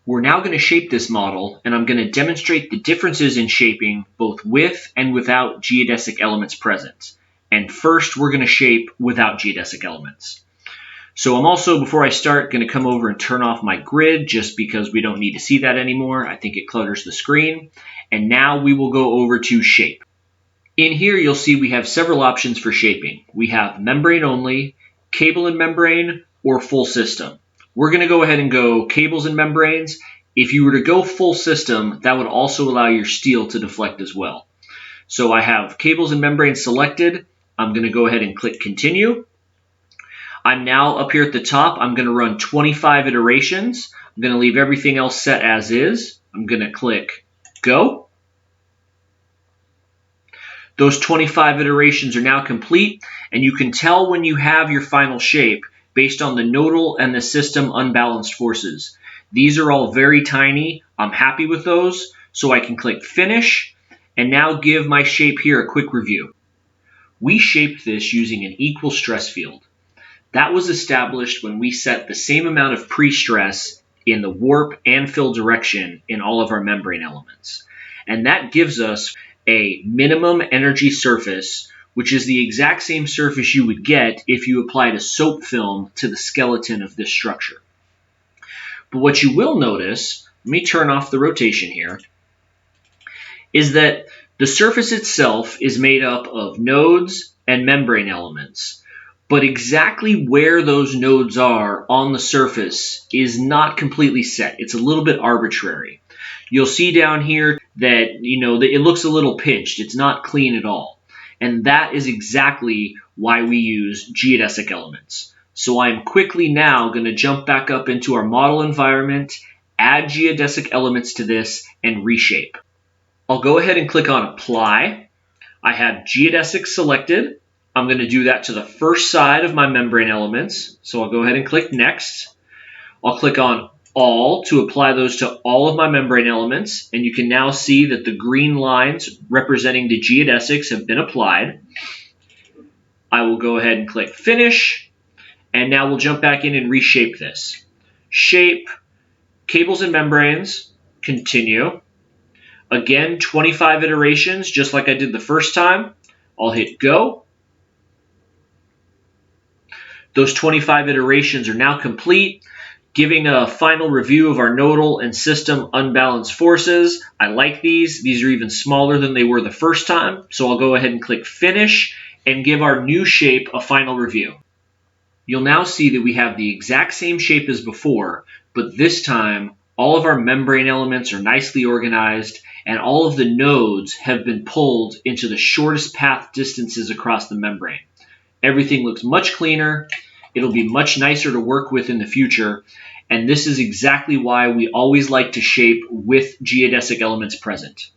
We're now going to shape this model, and I'm going to demonstrate the differences in shaping both with and without geodesic elements present. And first, we're going to shape without geodesic elements. So I'm also, before I start, going to come over and turn off my grid just because we don't need to see that anymore. I think it clutters the screen. And now we will go over to shape. In here, you'll see we have several options for shaping. We have membrane only, cable and membrane, or full system. We're going to go ahead and go cables and membranes. If you were to go full system, that would also allow your steel to deflect as well. So I have cables and membranes selected. I'm going to go ahead and click continue. I'm now up here at the top. I'm going to run 25 iterations. I'm going to leave everything else set as is. I'm going to click go. Those 25 iterations are now complete, and you can tell when you have your final shape based on the nodal and the system unbalanced forces. These are all very tiny. I'm happy with those, so I can click finish and now give my shape here a quick review. We shaped this using an equal stress field. That was established when we set the same amount of pre-stress in the warp and fill direction in all of our membrane elements. And that gives us a minimum energy surface, which is the exact same surface you would get if you applied a soap film to the skeleton of this structure. But what you will notice, let me turn off the rotation here, is that the surface itself is made up of nodes and membrane elements. But exactly where those nodes are on the surface is not completely set. It's a little bit arbitrary. You'll see down here that, it looks a little pinched. It's not clean at all. And that is exactly why we use geodesic elements. So I'm quickly now going to jump back up into our model environment, add geodesic elements to this, and reshape. I'll go ahead and click on apply. I have geodesics selected. I'm going to do that to the first side of my membrane elements. So I'll go ahead and click next. I'll click on all to apply those to all of my membrane elements. And you can now see that the green lines representing the geodesics have been applied. I will go ahead and click finish. And now we'll jump back in and reshape this. Shape, cables and membranes, continue. Again, 25 iterations, just like I did the first time. I'll hit go. Those 25 iterations are now complete, giving a final review of our nodal and system unbalanced forces. I like these. These are even smaller than they were the first time. So I'll go ahead and click finish and give our new shape a final review. You'll now see that we have the exact same shape as before, but this time all of our membrane elements are nicely organized and all of the nodes have been pulled into the shortest path distances across the membrane. Everything looks much cleaner. It'll be much nicer to work with in the future. And this is exactly why we always like to shape with geodesic elements present.